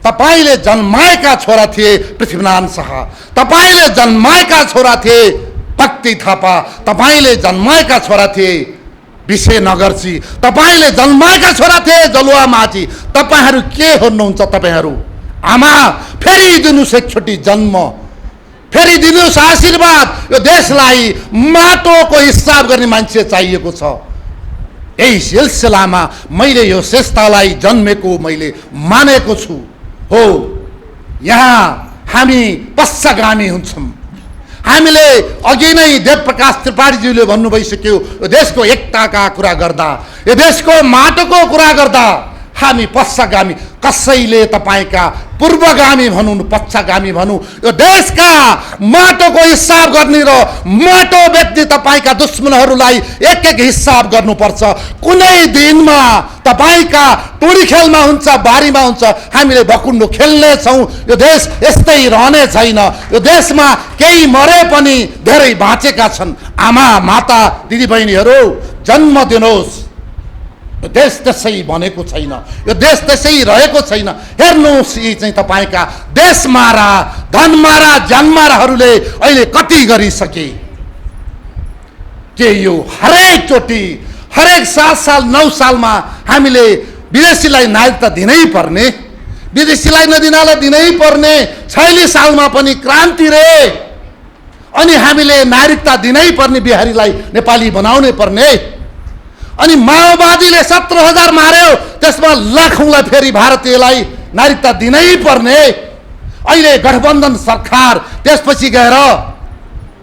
तपाईँले जन्माएका छोरा थिए पृथ्वीनारायण शाह, तपाईँले जन्माएका छोरा थिए भक्ति थापा, तपाईँले जन्माएका छोरा थिए विशेनगरजी, तपाईँले जन्माएका छोरा थिए जलुवा माझी। तपाईँहरू के हुनुहुन्छ? तपाईँहरू आमा, फेरि दिनुहोस् एकचोटि जन्म, फेरि दिनुहोस् आशीर्वाद। यो देशलाई माटोको हिसाब गर्ने मान्छे चाहिएको छ। यही सिलसिलामा मैले यो श्रेष्ठतालाई जन्मेको मैले मानेको छु। हो, यहाँ हामी पश्चगामी हुन्छौँ। हामीले अघि नै देवप्रकाश त्रिपाठीज्यूले भन्नु भइसक्यो, यो देशको एकताका कुरा गर्दा, यो देशको माटोको कुरा गर्दा हामी पश्चगामी। कसैले तपाईँका पूर्वगामी भनौँ, पश्चगामी भनौँ, यो देशका माटोको हिसाब गर्ने र माटो बेच्ने तपाईँका दुश्मनहरूलाई एक एक हिसाब गर्नुपर्छ। कुनै दिनमा तपाईँका टोडी खेलमा हुन्छ, बारीमा हुन्छ, हामीले भकुन्डो खेल्नेछौँ। यो देश यस्तै रहने छैन। यो देशमा केही मरे पनि धेरै बाँचेका छन्। आमा, माता, दिदीबहिनीहरू, जन्म दिनुहोस्। यो देश त्यसै बनेको छैन, यो देश त्यसै रहेको छैन। हेर्नुहोस्, यी चाहिँ तपाईँका देशमारा, धनमारा, जनमाराहरूले अहिले कति गरिसके। के यो हरेकचोटि, हरेक 7 साल 9 सालमा हामीले विदेशीलाई नागरिकता दिनै पर्ने, विदेशीलाई नदिनालाई दिनै पर्ने। 46 सालमा पनि क्रान्ति रे, अनि हामीले नागरिकता दिनै पर्ने, बिहारीलाई नेपाली बनाउनै पर्ने। अनि माओवादीले 17,000 मार्यो, त्यसमा लाखौँलाई फेरि भारतीयलाई नागरिकता दिनै पर्ने। अहिले गठबन्धन सरकार त्यसपछि गएर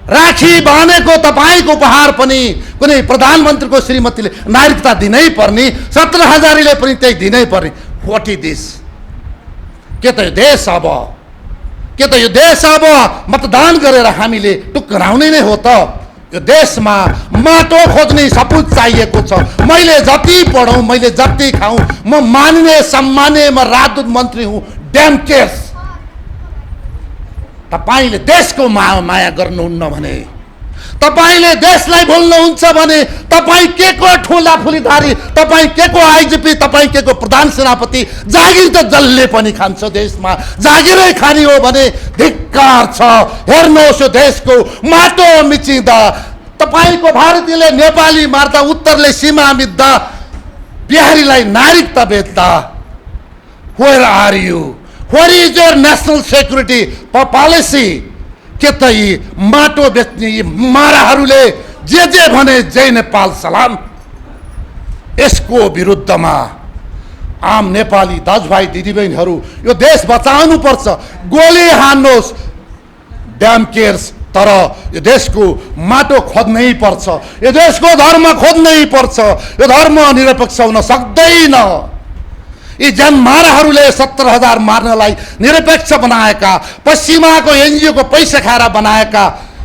राखी बाँधेको तपाईँको उपहार पनि कुनै प्रधानमन्त्रीको श्रीमतीले नागरिकता दिनै पर्ने, 17,000ले पनि त्यही दिनै पर्ने। What is this? के त यो देश अब, के त यो देश अब मतदान गरेर हामीले टुक्राउने नै हो त? यो देशमा माटो खोज्ने सपुत चाहिएको छ। मैले जति पढौँ, मैले जति खाऊँ, म मान्ने सम्मान्य, म राजदूत मन्त्री हुँ, ड्याम केयर्स। तपाईँले देशको माया गर्नुहुन्न भने, तपाईँले देशलाई भुल्नुहुन्छ भने, तपाईँ के को ठुला फुलीधारी, तपाईँ के को आइजिपी, तपाईँ के को प्रधान सेनापति, जागिर त जसले पनि खान्छ देशमा। जागिरै खाने हो भने धिक्कार छ। हेर्नुहोस्, यो देशको माटो मिचिँदा, तपाईँको भारतीयले नेपाली मार्दा, उत्तरले सीमा मिच्दा, बिहारीलाई नागरिकता बेच्दा, Where are you? What is your national security policy? के त यी माटो बेच्ने यी माराहरूले जे भने जय नेपाल सलाम, यसको विरुद्धमा आम नेपाली दाजुभाइ दिदीबहिनीहरू यो देश बचाउनु पर्छ। गोली हान्नुहोस्, ड्याम केयर्स, तर यो देशको माटो खोज्नै पर्छ, यो देशको धर्म खोज्नै पर्छ। यो धर्म निरपेक्ष हुन सक्दैन। यी जनमाराहरूले 17,000 मार्नलाई निरपेक्ष बनाएका, पश्चिमाको एनजिओको पैसा खाएर बनाएका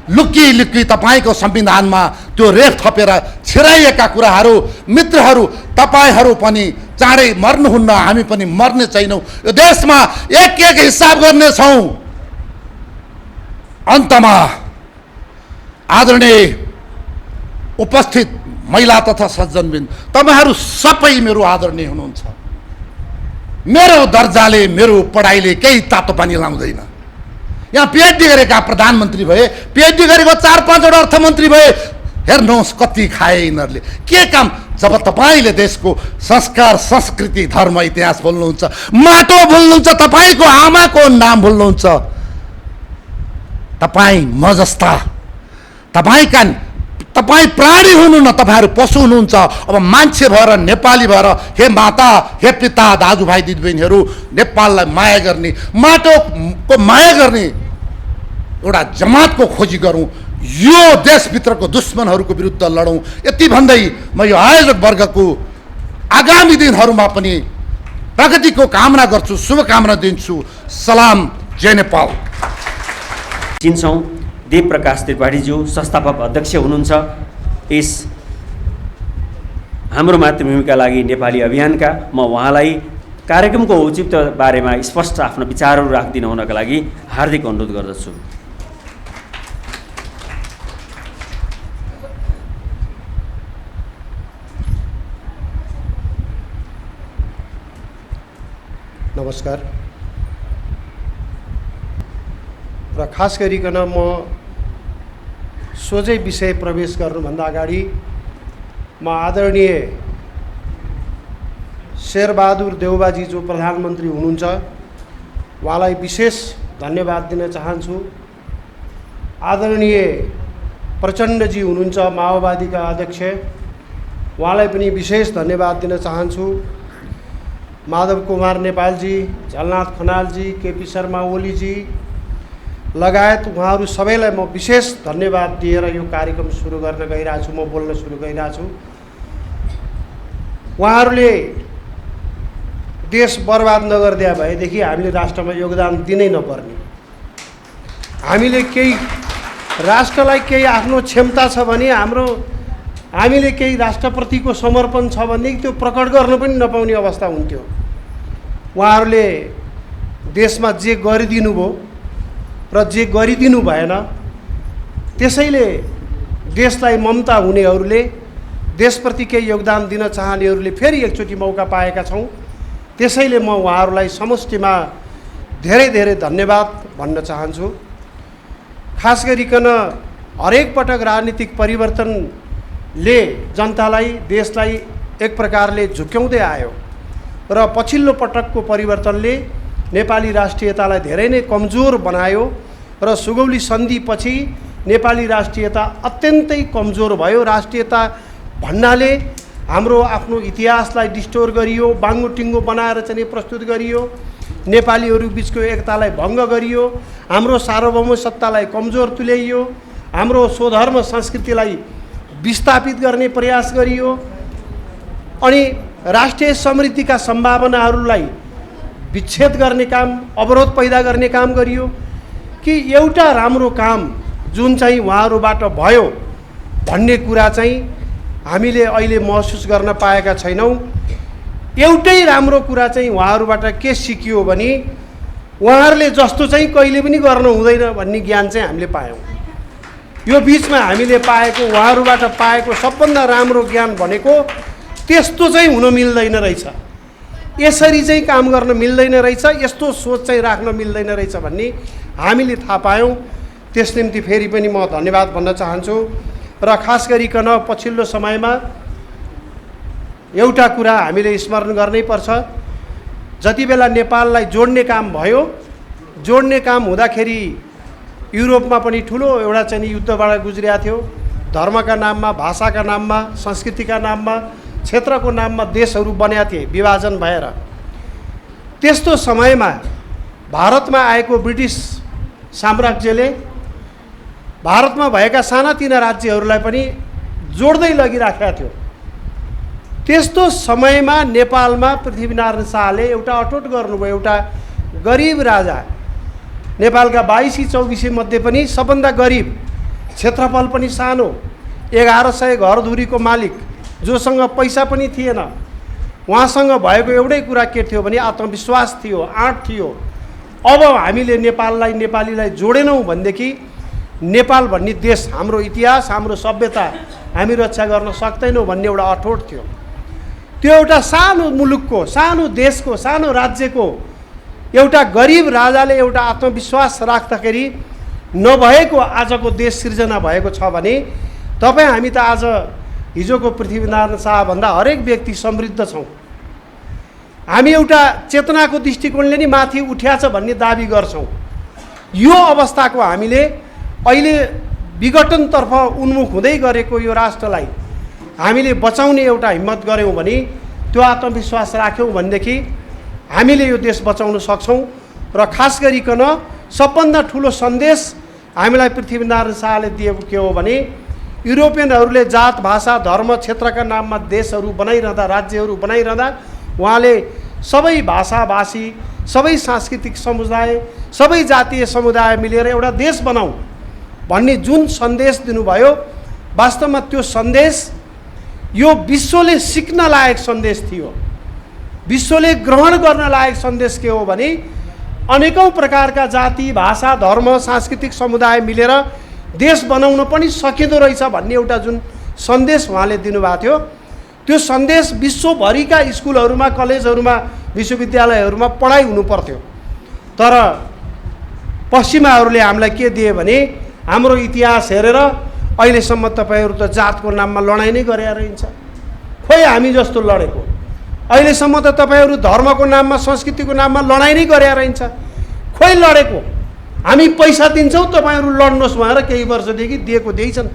लुकी तपाईँको संविधानमा त्यो रेप थपेर छिराइएका कुराहरू, मित्रहरू तपाईँहरू पनि चाँडै मर्नुहुन्न, हामी पनि मर्ने छैनौँ। यो देशमा एक हिसाब गर्नेछौँ। अन्तमा आदरणीय उपस्थित महिला तथा सज्जनबिन, तपाईँहरू सबै मेरो आदरणीय हुनुहुन्छ। मेरो दर्जाले, मेरो पढाइले केही तातो पानी लाउँदैन। यहाँ पिएचडी गरेका प्रधानमन्त्री भए, पिएचडी गरेको 4-5 अर्थमन्त्री भए। हेर्नुहोस् कति खाए यिनीहरूले, के काम। जब तपाईँले देशको संस्कार, संस्कृति, धर्म, इतिहास भुल्नुहुन्छ, माटो भुल्नुहुन्छ, तपाईँको आमाको नाम भुल्नुहुन्छ, तपाईँ म जस्ता, तपाईँ प्राणी हुनु न, तपाईँहरू पशु हुनुहुन्छ। अब मान्छे भएर, नेपाली भएर, हे माता, हे पिता, दाजुभाइ दिदीबहिनीहरू, नेपाललाई माया गर्ने, माटोको माया गर्ने एउटा जमातको खोजी गरौँ। यो देशभित्रको दुश्मनहरूको विरुद्ध लडौँ। यति भन्दै म यो आयोजक वर्गको आगामी दिनहरूमा पनि प्रगतिको कामना गर्छु, शुभकामना दिन्छु। सलाम, जय नेपाल। चिन्छौँ देव प्रकाश त्रिपाठीज्यू संस्थापक अध्यक्ष हुनुहुन्छ यस हाम्रो मातृभूमिका लागि नेपाली अभियानका। म उहाँलाई कार्यक्रमको औचित्य बारेमा स्पष्ट आफ्नो विचारहरू राखिदिनु हुनका लागि हार्दिक अनुरोध गर्दछु। नमस्कार। र खास गरिकन म सोझै विषय प्रवेश गर्नुभन्दा अगाडि म आदरणीय शेरबहादुर देउबाजी जो प्रधानमन्त्री हुनुहुन्छ उहाँलाई विशेष धन्यवाद दिन चाहन्छु। आदरणीय प्रचण्डजी हुनुहुन्छ माओवादीका अध्यक्ष, उहाँलाई पनि विशेष धन्यवाद दिन चाहन्छु। माधव कुमार नेपालजी, झलनाथ खनालजी, केपी शर्मा ओलीजी लगायत उहाँहरू सबैलाई म विशेष धन्यवाद दिएर यो कार्यक्रम सुरु गर्न गइरहेको छु, म बोल्न सुरु गरिरहेको छु। उहाँहरूले देश बर्बाद नगरिदिया भएदेखि हामीले राष्ट्रमा योगदान दिनै नपर्ने। हामीले केही राष्ट्रलाई केही आफ्नो क्षमता छ भने, हामीले केही राष्ट्रप्रतिको समर्पण छ भनेदेखि त्यो प्रकट गर्न पनि नपाउने अवस्था हुन्थ्यो। उहाँहरूले देशमा जे गरिदिनु भयो र जे गरिदिनु भएन, त्यसैले देशलाई ममता हुनेहरूले, देशप्रति केही योगदान दिन चाहनेहरूले फेरि एकचोटि मौका पाएका छौँ। त्यसैले म उहाँहरूलाई समष्टिमा धेरै धेरै धन्यवाद भन्न चाहन्छु। खास गरिकन हरेक पटक राजनीतिक परिवर्तनले जनतालाई, देशलाई एक प्रकारले झुक्याउँदै आयो र पछिल्लो पटकको परिवर्तनले नेपाली राष्ट्रियतालाई धेरै नै कमजोर बनायो र सुगौली सन्धिपछि नेपाली राष्ट्रियता अत्यन्तै कमजोर भयो। राष्ट्रियता भन्नाले हाम्रो आफ्नो इतिहासलाई डिस्टोर गरियो, बाङ्गोटिङ्गो बनाएर चाहिँ प्रस्तुत गरियो, नेपालीहरू बिचको एकतालाई भङ्ग गरियो, हाम्रो सार्वभौम सत्तालाई कमजोर तुल्याइयो, हाम्रो स्वधर्म संस्कृतिलाई विस्थापित गर्ने प्रयास गरियो अनि राष्ट्रिय समृद्धिका सम्भावनाहरूलाई विच्छेद गर्ने काम, अवरोध पैदा गर्ने काम गरियो। कि एउटा राम्रो काम जुन चाहिँ उहाँहरूबाट भयो भन्ने कुरा चाहिँ हामीले अहिले महसुस गर्न पाएका छैनौँ। एउटै राम्रो कुरा चाहिँ उहाँहरूबाट के सिकियो भने उहाँहरूले जस्तो चाहिँ कहिले पनि गर्न हुँदैन भन्ने ज्ञान चाहिँ हामीले पायौँ। यो बिचमा हामीले पाएको, उहाँहरूबाट पाएको सबभन्दा राम्रो ज्ञान भनेको त्यस्तो चाहिँ हुन मिल्दैन रहेछ, यसरी चाहिँ काम गर्न मिल्दैन रहेछ, यस्तो सोच चाहिँ राख्न मिल्दैन रहेछ भन्ने हामीले थाहा पायौँ। त्यस निम्ति फेरि पनि म धन्यवाद भन्न चाहन्छु। र खास गरिकन पछिल्लो समयमा एउटा कुरा हामीले स्मरण गर्नै पर्छ। जति बेला नेपाललाई जोड्ने काम भयो, जोड्ने काम हुँदाखेरि युरोपमा पनि ठुलो एउटा चाहिँ युद्धबाट गुज्रिएको थियो। धर्मका नाममा, भाषाका नाममा, संस्कृतिका नाममा, क्षेत्रको नाममा देशहरू बनेका थिए विभाजन भएर। त्यस्तो समयमा भारतमा आएको ब्रिटिस साम्राज्यले भारतमा भएका सानातिना राज्यहरूलाई पनि जोड्दै लगिराखेका थियो। त्यस्तो समयमा नेपालमा पृथ्वीनारायण शाहले एउटा अठोट गर्नुभयो। एउटा गरिब राजा, नेपालका 22-24 मध्ये पनि सबभन्दा गरिब, क्षेत्रफल पनि सानो, 1100 घरधुरीको मालिक, जोसँग पैसा पनि थिएन, उहाँसँग भएको एउटै कुरा के थियो भने आत्मविश्वास थियो, आँट थियो। अब हामीले नेपालीलाई जोडेनौँ भनेदेखि नेपाल भन्ने देश, हाम्रो इतिहास, हाम्रो सभ्यता हामी रक्षा गर्न सक्दैनौँ भन्ने एउटा अठोट थियो। त्यो एउटा सानो मुलुकको, सानो देशको, सानो राज्यको एउटा गरिब राजाले एउटा आत्मविश्वास राख्दाखेरि नभएको आजको देश सिर्जना भएको छ भने तपाईँ हामी त आज हिजोको पृथ्वीनारायण शाहभन्दा हरेक व्यक्ति समृद्ध छौँ। हामी एउटा चेतनाको दृष्टिकोणले नि माथि उठ्या छ भन्ने दाबी गर्छौँ। यो अवस्थाको हामीले अहिले विघटनतर्फ उन्मुख हुँदै गरेको यो राष्ट्रलाई हामीले बचाउने एउटा हिम्मत गऱ्यौँ भने, त्यो आत्मविश्वास राख्यौँ भनेदेखि हामीले यो देश बचाउन सक्छौँ। र खास गरिकन सबभन्दा ठुलो सन्देश हामीलाई पृथ्वीनारायण शाहले दिएको के हो भने युरोपियनहरूले जात, भाषा, धर्म, क्षेत्रका नाममा देशहरू बनाइरहँदा, राज्यहरू बनाइरहँदा उहाँले सबै भाषाभाषी, सबै सांस्कृतिक समुदाय, सबै जातीय समुदाय मिलेर एउटा देश बनाऊ भन्ने जुन सन्देश दिनुभयो, वास्तवमा त्यो सन्देश यो विश्वले सिक्न लायक सन्देश थियो। विश्वले ग्रहण गर्न लायक सन्देश के हो भने अनेकौं प्रकारका जाति, भाषा, धर्म, सांस्कृतिक समुदाय मिलेर देश बनाउन पनि सकिँदो रहेछ भन्ने एउटा जुन सन्देश उहाँले दिनुभएको थियो, त्यो सन्देश विश्वभरिका स्कुलहरूमा, कलेजहरूमा, विश्वविद्यालयहरूमा पढाइ हुनु पर्थ्यो। तर पश्चिमाहरूले हामीलाई के दिए भने हाम्रो इतिहास हेरेर अहिलेसम्म तपाईँहरू त जातको नाममा लडाइँ नै गरेर रहन्छ, खोइ हामी जस्तो लडेको। अहिलेसम्म त तपाईँहरू धर्मको नाममा, संस्कृतिको नाममा लडाइँ नै गरेर रहन्छ, खोइ लडेको। हामी पैसा दिन्छौँ तपाईँहरू लड्नुहोस् भनेर केही वर्षदेखि दिएको दिएछन्,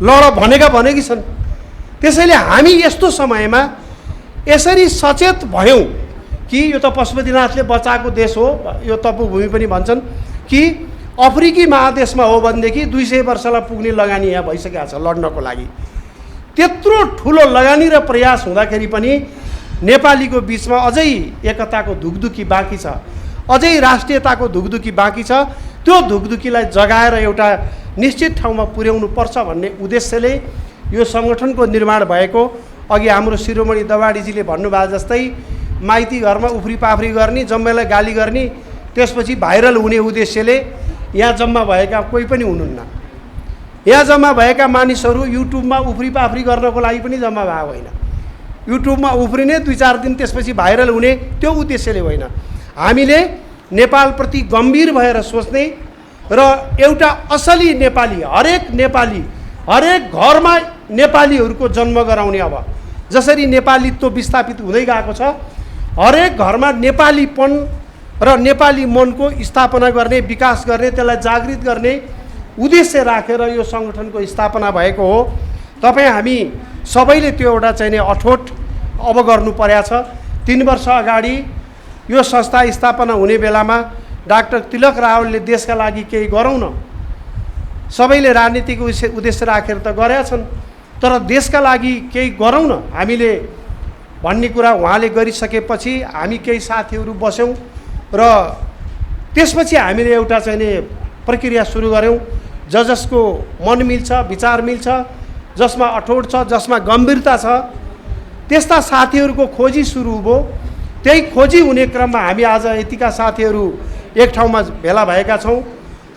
लड भनेकी छन्। त्यसैले हामी यस्तो समयमा यसरी सचेत भयौँ कि यो त पशुपतिनाथले बचाएको देश हो, यो तपोभूमि पनि भन्छन् कि अफ्रिकी महादेशमा हो भनेदेखि 200 वर्षलाई पुग्ने लगानी यहाँ भइसकेको छ लड्नको लागि। त्यत्रो ठुलो लगानी र प्रयास हुँदाखेरि पनि नेपालीको बिचमा अझै एकताको धुकधुकी बाँकी छ, अझै राष्ट्रियताको धुकधुकी बाँकी छ। त्यो धुकधुकीलाई जगाएर एउटा निश्चित ठाउँमा पुर्याउनु पर्छ भन्ने उद्देश्यले यो सङ्गठनको निर्माण भएको। अघि हाम्रो शिरोमणि दवाडीजीले भन्नुभयो जस्तै माइती घरमा उफ्री पाफ्री गर्ने, जम्मैलाई गाली गर्ने, त्यसपछि भाइरल हुने उद्देश्यले यहाँ जम्मा भएका कोही पनि हुनुहुन्न। यहाँ जम्मा भएका मानिसहरू युट्युबमा उफ्री पाफ्री गर्नको लागि पनि जम्मा भएको होइन, युट्युबमा उफ्रिने 2-4 दिन त्यसपछि भाइरल हुने त्यो उद्देश्यले होइन। हामीले नेपालप्रति गम्भीर भएर सोच्ने र एउटा असली नेपाली, हरेक घरमा नेपालीहरूको जन्म गराउने। अब जसरी नेपालीत्व विस्थापित हुँदै गएको छ, हरेक घरमा नेपालीपन र नेपाली मनको स्थापना गर्ने, विकास गर्ने, त्यसलाई जागृत गर्ने उद्देश्य राखेर यो सङ्गठनको स्थापना भएको हो। तपाईँ हामी सबैले त्यो एउटा चाहिँ अठोट अब गर्नु परेको छ। 3 वर्ष अगाडि यो संस्था स्थापना हुने बेलामा डाक्टर तिलक रावलले देशका लागि केही गरौँ न, सबैले राजनीतिक उद्देश्य राखेर त गरेका छन्, तर देशका लागि केही गरौँ न हामीले भन्ने कुरा उहाँले गरिसकेपछि हामी केही साथीहरू बस्यौँ र त्यसपछि हामीले एउटा चाहिँ प्रक्रिया सुरु गऱ्यौँ। जसको मन मिल्छ, विचार मिल्छ, जसमा अठोट छ, जसमा गम्भीरता छ, त्यस्ता साथीहरूको खोजी सुरु भयो। त्यही खोजी हुने क्रममा हामी आज यतिका साथीहरू एक ठाउँमा भेला भएका छौँ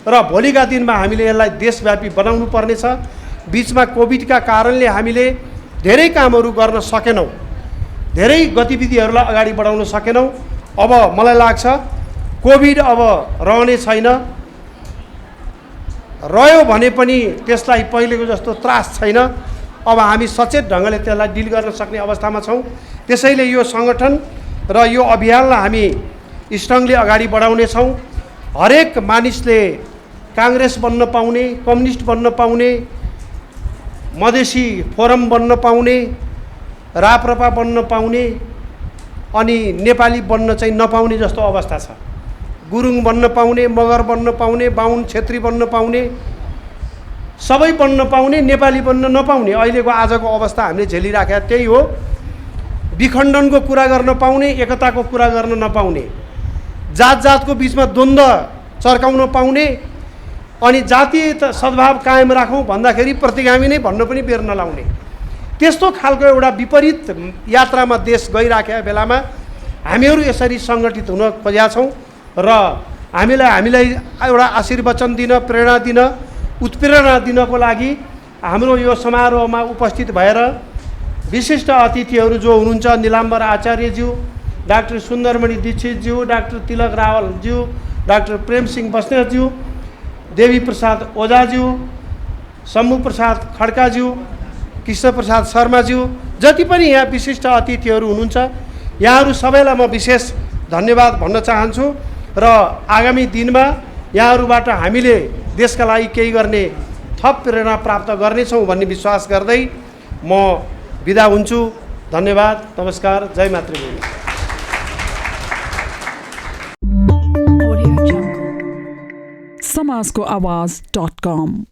र भोलिका दिनमा हामीले यसलाई देशव्यापी बनाउनु पर्नेछ। बिचमा कोभिडका कारणले हामीले धेरै कामहरू गर्न सकेनौँ, धेरै गतिविधिहरूलाई अगाडि बढाउन सकेनौँ। अब मलाई लाग्छ कोभिड अब रहने छैन, रह्यो भने पनि त्यसलाई पहिलेको जस्तो त्रास छैन। अब हामी सचेत ढङ्गले त्यसलाई डिल गर्न सक्ने अवस्थामा छौँ। त्यसैले यो सङ्गठन र यो अभियानलाई हामी स्ट्रङली अगाडि बढाउनेछौँ। हरेक मानिसले काङ्ग्रेस बन्न पाउने, कम्युनिस्ट बन्न पाउने, मधेसी फोरम बन्न पाउने, राप्रपा बन्न पाउने अनि नेपाली बन्न चाहिँ नपाउने जस्तो अवस्था छ। गुरुङ बन्न पाउने, मगर बन्न पाउने, बाहुन छेत्री बन्न पाउने, सबै बन्न पाउने, नेपाली बन्न नपाउने अहिलेको आजको अवस्था हामीले झेलिराखेका त्यही हो। विखण्डनको कुरा गर्न पाउने, एकताको कुरा गर्न नपाउने, जात जातको बिचमा द्वन्द्व चर्काउन पाउने अनि जातीय सद्भाव कायम राखौँ भन्दाखेरि प्रतिगामी नै भन्न पनि बेर नलाउने, त्यस्तो खालको एउटा विपरीत यात्रामा देश गइराखेका बेलामा हामीहरू यसरी सङ्गठित हुन खोजेका छौँ र हामीलाई एउटा आशीर्वचन दिन, प्रेरणा दिन, उत्प्रेरणा दिनको लागि हाम्रो यो समारोहमा उपस्थित भएर विशिष्ट अतिथिहरू जो हुनुहुन्छ निलाम्बर आचार्यज्यू, डाक्टर सुन्दरमणि दीक्षितज्यू, डाक्टर तिलक रावलज्यू, डाक्टर प्रेमसिंह बस्नेतज्यू, देवी प्रसाद ओझाज्यू, शम्भु प्रसाद खड्काज्यू, कृष्ण प्रसाद शर्माज्यू, जति पनि यहाँ विशिष्ट अतिथिहरू हुनुहुन्छ यहाँहरू सबैलाई म विशेष धन्यवाद भन्न चाहन्छु र आगामी दिनमा यहाँहरूबाट हामीले देशका लागि केही गर्ने थप प्रेरणा प्राप्त गर्नेछौँ भन्ने विश्वास गर्दै म बिदा हुन्छु। धन्यवाद, नमस्कार, जय मातृभूमि। समाजको आवाज.com